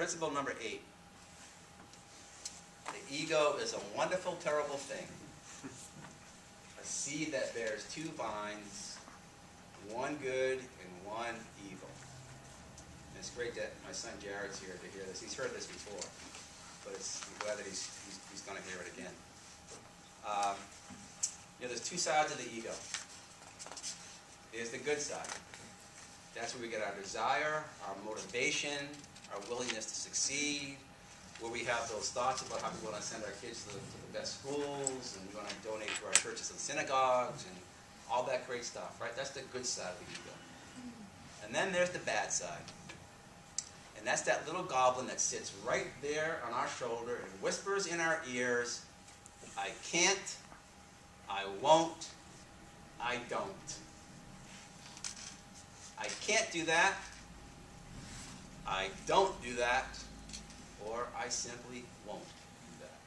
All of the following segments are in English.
Principle number 8. The ego is a wonderful, terrible thing. A seed that bears 2 vines, one good and one evil. And it's great that my son Jared's here to hear this. He's heard this before, but I'm glad that he's going to hear it again. There's 2 sides of the ego. There's the good side. That's where we get our desire, our motivation, our willingness to succeed, where we have those thoughts about how we want to send our kids to the best schools, and we want to donate to our churches and synagogues, and all that great stuff, right? That's the good side of the ego. And then there's the bad side. And that's that little goblin that sits right there on our shoulder and whispers in our ears, I can't, I won't, I don't. I can't do that, I don't do that, or I simply won't do that.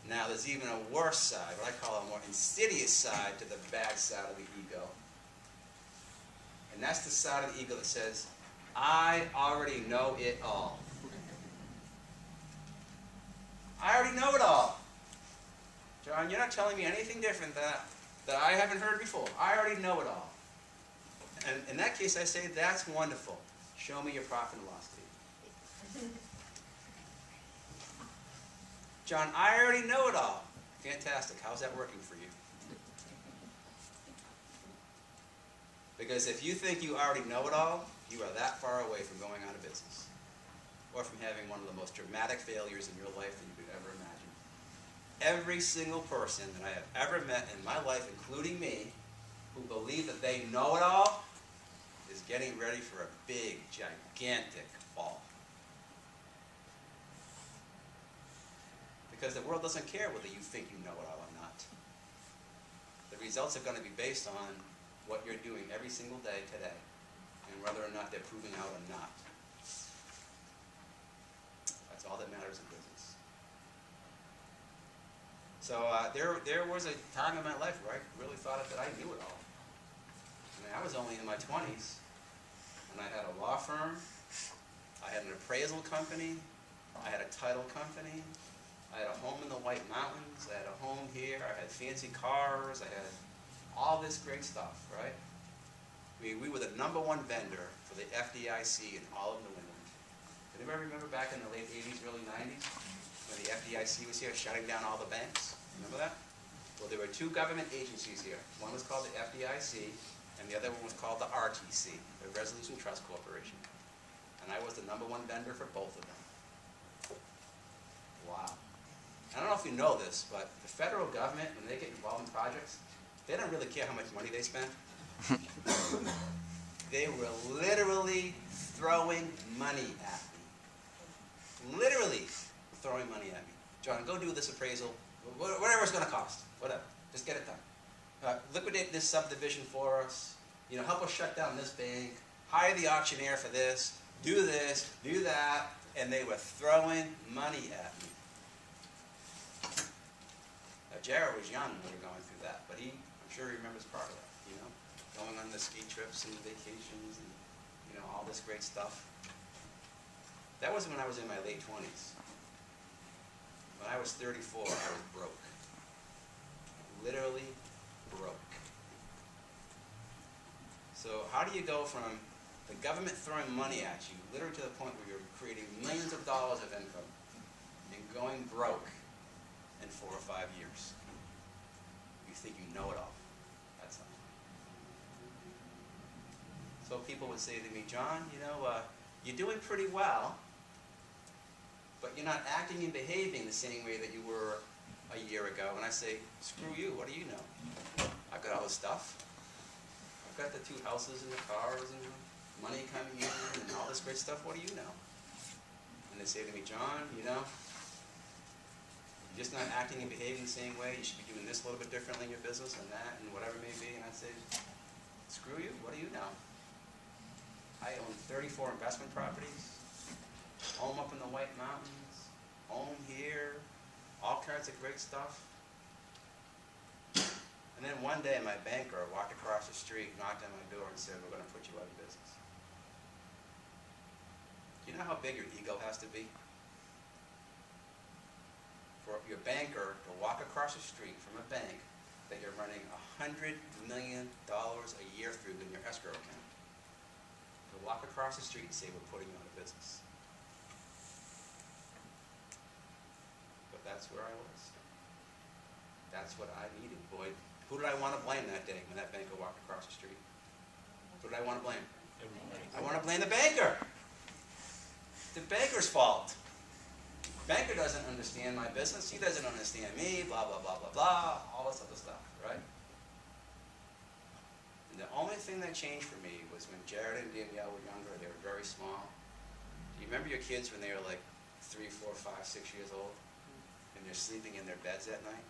Now there's even a worse side, what I call a more insidious side to the bad side of the ego. And that's the side of the ego that says, I already know it all. I already know it all. John, you're not telling me anything different that I haven't heard before. I already know it all. And in that case, I say, that's wonderful. Show me your profit and loss statement. John, I already know it all. Fantastic. How's that working for you? Because if you think you already know it all, you are that far away from going out of business, or from having one of the most dramatic failures in your life that you could ever imagine. Every single person that I have ever met in my life, including me, who believe that they know it all, is getting ready for a big, gigantic fall. Because the world doesn't care whether you think you know it all or not. The results are going to be based on what you're doing every single day today, and whether or not they're proving out or not. That's all that matters in business. So there was a time in my life where I really thought that I knew it all. I mean, I was only in my 20s, and I had a law firm, I had an appraisal company, I had a title company, I had a home in the White Mountains, I had a home here, I had fancy cars, I had all this great stuff, right? We were the #1 vendor for the FDIC in all of New England. Does anybody remember back in the late 80s, early 90s, when the FDIC was here shutting down all the banks? Remember that? Well, there were 2 government agencies here. One was called the FDIC, and the other one was called the RTC, the Resolution Trust Corporation. And I was the #1 vendor for both of them. Wow. I don't know if you know this, but the federal government, when they get involved in projects, they don't really care how much money they spend. They were literally throwing money at me. Literally throwing money at me. John, go do this appraisal, whatever it's going to cost, whatever. Just get it done. Liquidate this subdivision for us. Help us shut down this bank. Hire the auctioneer for this, do that. And they were throwing money at me. Now, Jared was young when we were going through that, but I'm sure he remembers part of that. Going on the ski trips and the vacations and, all this great stuff. That was when I was in my late 20s. When I was 34, I was broke. Literally broke. So how do you go from the government throwing money at you, literally to the point where you're creating millions of dollars of income, and going broke in 4 or 5 years? You think you know it all. That's not. So people would say to me, John, you're doing pretty well, but you're not acting and behaving the same way that you were a year ago. And I say, screw you, what do you know? I've got all this stuff. I've got the 2 houses and the cars and money coming in and all this great stuff. What do you know? And they say to me, John, you're just not acting and behaving the same way. You should be doing this a little bit differently in your business and that and whatever it may be. And I'd say, screw you, what do you know? I own 34 investment properties, home up in the White Mountains, home here, all kinds of great stuff. And then one day my banker walked across the street, knocked on my door and said, we're going to put you out of business. big your ego has to be? For your banker to walk across the street from a bank that you're running $100 million a year through in your escrow account. To walk across the street and say, we're putting you out of business. But that's where I was. That's what I needed, boy. Who did I want to blame that day when that banker walked across the street? Who did I want to blame? I want to blame the banker. The banker's fault. Banker doesn't understand my business. He doesn't understand me, blah, blah, blah, blah, blah, all this other stuff, right? And the only thing that changed for me was when Jared and Danielle were younger. They were very small. Do you remember your kids when they were like 3, 4, 5, 6 years old? And they're sleeping in their beds at night?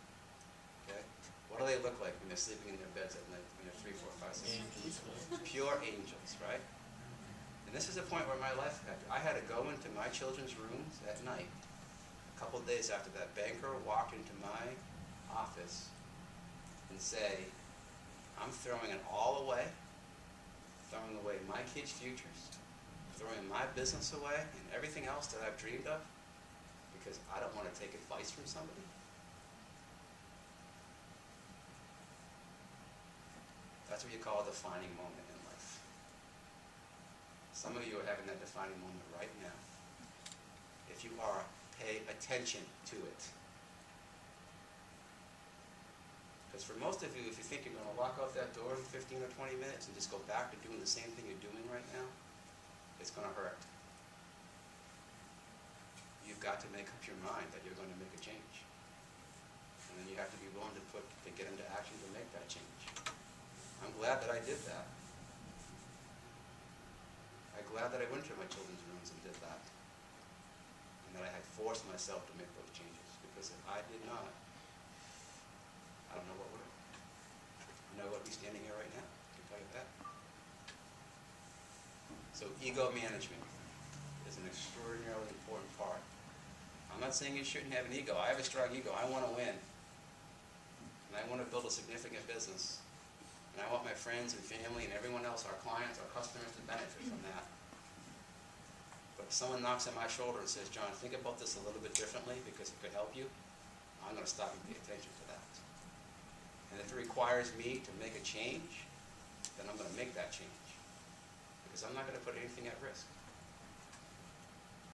Okay? What do they look like when they're sleeping in their beds at night when they're 3, 4, 5, 6 years old? Pure angels, right? And this is a point where my life had, I had to go into my children's rooms at night. A couple of days after that banker walked into my office and say, I'm throwing it all away, throwing away my kids' futures, throwing my business away and everything else that I've dreamed of because I don't want to take advice from somebody. That's what you call a defining moment in life. Some of you are having that defining moment right now. If you are, pay attention to it. Because for most of you, if you think you're going to walk out that door in 15 or 20 minutes and just go back to doing the same thing you're doing right now, it's going to hurt. You've got to make up your mind that you're going to make a change. And then you have to be willing to get into action to make that change. I'm glad that I did that. I'm glad that I went to my children's rooms and did that. And that I had forced myself to make those changes. Because if I did not, I don't know what would have. I know what would be standing here right now. I can tell you that. So ego management is an extraordinarily important part. I'm not saying you shouldn't have an ego. I have a strong ego. I want to win. And I want to build a significant business. And I want my friends and family and everyone else, our clients, our customers, to benefit from that. But if someone knocks on my shoulder and says, John, think about this a little bit differently because it could help you, I'm going to stop and pay attention to that. And if it requires me to make a change, then I'm going to make that change. Because I'm not going to put anything at risk.